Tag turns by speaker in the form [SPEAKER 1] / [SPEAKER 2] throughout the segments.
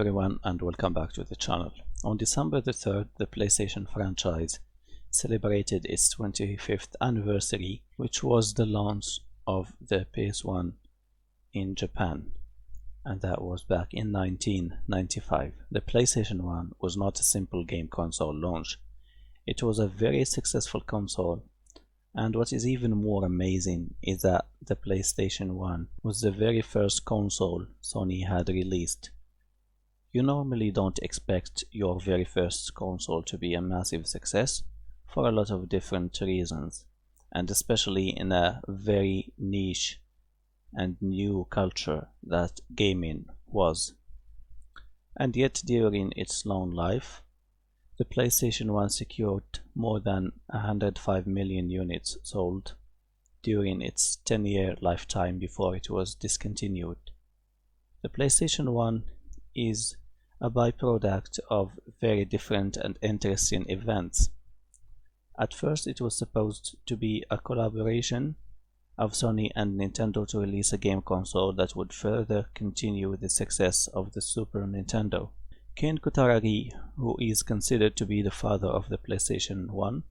[SPEAKER 1] everyone and welcome back to the channel. On December the 3rd, the PlayStation franchise celebrated its 25th anniversary, which was the launch of the PS1 in Japan, and that was back in 1995. The PlayStation 1 was not a simple game console launch. It was a very successful console, and what is even more amazing is that the PlayStation 1 was the very first console Sony had released. You normally don't expect your very first console to be a massive success for a lot of different reasons, and especially in a very niche and new culture that gaming was. And yet during its long life, the PlayStation 1 secured more than 105 million units sold during its 10-year lifetime before it was discontinued. The PlayStation 1 is a byproduct of very different and interesting events. At first, it was supposed to be a collaboration of Sony and Nintendo to release a game console that would further continue the success of the Super Nintendo. Ken Kutaragi, who is considered to be the father of the PlayStation 1,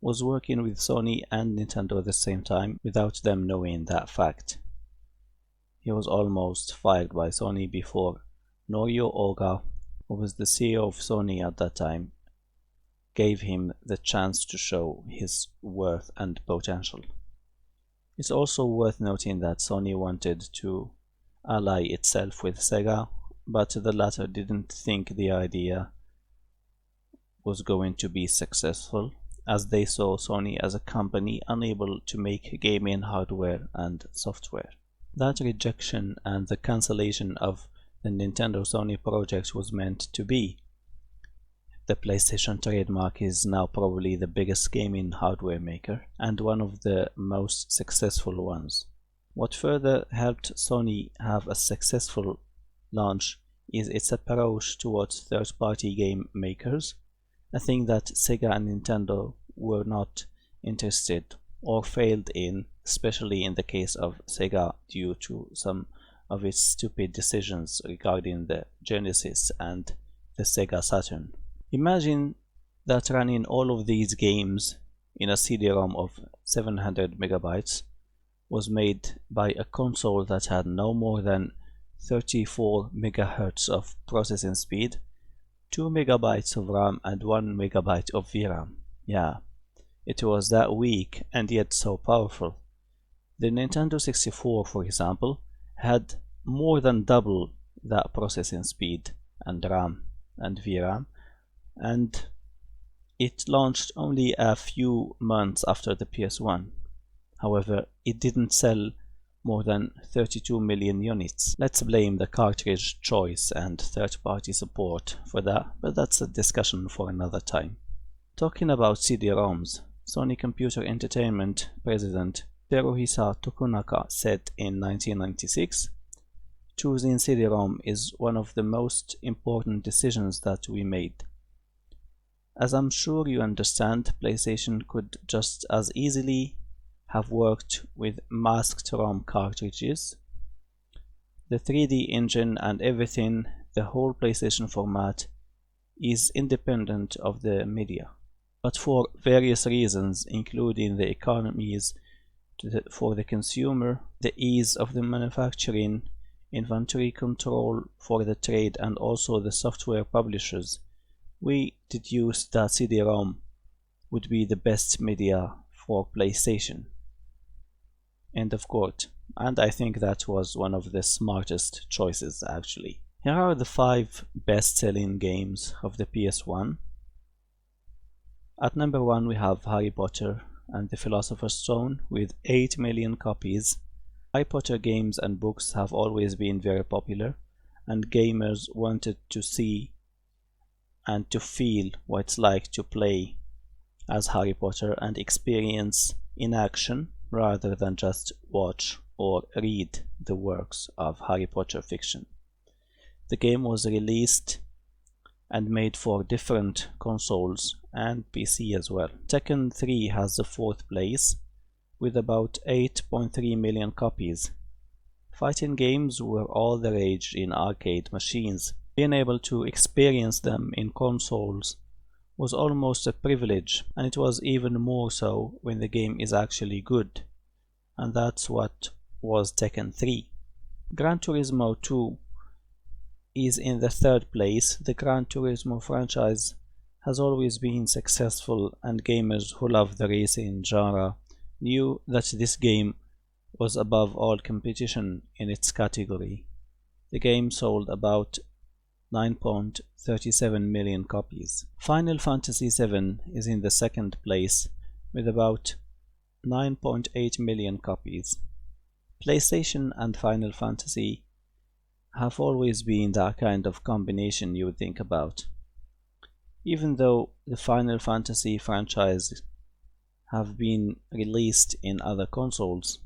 [SPEAKER 1] was working with Sony and Nintendo at the same time without them knowing that fact. He was almost fired by Sony before Norio Oga, who was the CEO of Sony at that time, gave him the chance to show his worth and potential. It's also worth noting that Sony wanted to ally itself with Sega, but the latter didn't think the idea was going to be successful, as they saw Sony as a company unable to make gaming hardware and software. That rejection and the cancellation of the Nintendo-Sony project was meant to be. The PlayStation trademark is now probably the biggest gaming hardware maker and one of the most successful ones. What further helped Sony have a successful launch is its approach towards third-party game makers, a thing that Sega and Nintendo were not interested or failed in, especially in the case of Sega due to some of its stupid decisions regarding the Genesis and the Sega Saturn. Imagine that running all of these games in a CD-ROM of 700 megabytes was made by a console that had no more than 34 megahertz of processing speed, 2 megabytes of RAM and 1 megabyte of VRAM. Yeah, it was that weak and yet so powerful. The Nintendo 64, for example, had more than double that processing speed and RAM and VRAM, and it launched only a few months after the PS1. However, it didn't sell more than 32 million units. Let's blame the cartridge choice and third-party support for that, but that's a discussion for another time. Talking about CD-ROMs, Sony Computer Entertainment President Teruhisa Tokunaka said in 1996, "Choosing CD-ROM is one of the most important decisions that we made. As I'm sure you understand, PlayStation could just as easily have worked with masked ROM cartridges. The 3D engine and everything, the whole PlayStation format, is independent of the media. But for various reasons, including the economies for the consumer, the ease of the manufacturing, inventory control for the trade, and also the software publishers, we deduced that CD-ROM would be the best media for PlayStation." End of quote. And I think that was one of the smartest choices, actually. Here are the 5 best-selling games of the PS1. At number 1 we have Harry Potter and the Philosopher's Stone with 8 million copies. Harry Potter games and books have always been very popular, and gamers wanted to see and to feel what it's like to play as Harry Potter and experience in action rather than just watch or read the works of Harry Potter fiction. The game was released and made for different consoles and PC as well. Tekken 3 has the 4th place with about 8.3 million copies. Fighting games were all the rage in arcade machines, Being able to experience them in consoles was almost a privilege, and it was even more so when the game is actually good, and that's what was Tekken 3. Gran Turismo 2 is in the third place. The Gran Turismo franchise has always been successful, and gamers who love the racing genre knew that this game was above all competition in its category. The game sold about 9.37 million copies. Final Fantasy VII is in the second place with about 9.8 million copies. PlayStation and Final Fantasy have always been that kind of combination you would think about. Even though the Final Fantasy franchise have been released in other consoles,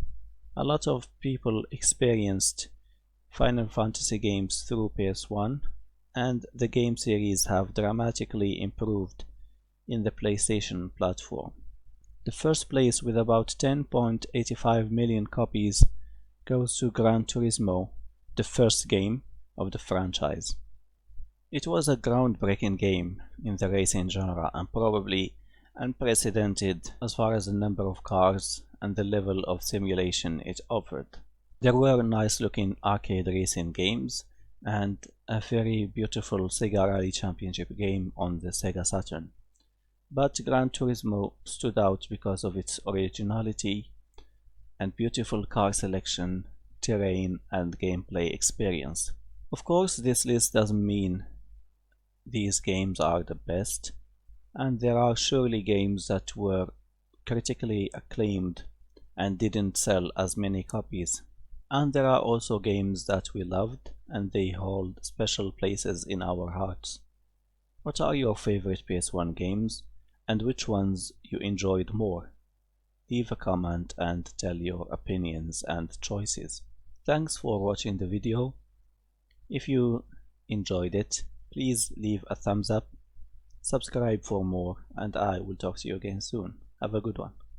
[SPEAKER 1] a lot of people experienced Final Fantasy games through PS1, and the game series have dramatically improved in the PlayStation platform. The first place with about 10.85 million copies goes to Gran Turismo, the first game of the franchise. It was a groundbreaking game in the racing genre and probably unprecedented as far as the number of cars and the level of simulation it offered. There were nice looking arcade racing games and a very beautiful Sega Rally Championship game on the Sega Saturn. But Gran Turismo stood out because of its originality and beautiful car selection, terrain, and gameplay experience. Of course, this list doesn't mean these games are the best, and there are surely games that were critically acclaimed and didn't sell as many copies. And there are also games that we loved and they hold special places in our hearts. What are your favorite PS1 games and which ones you enjoyed more? Leave a comment and tell your opinions and choices. Thanks for watching the video. If you enjoyed it, please leave a thumbs up, subscribe for more, and I will talk to you again soon. Have a good one.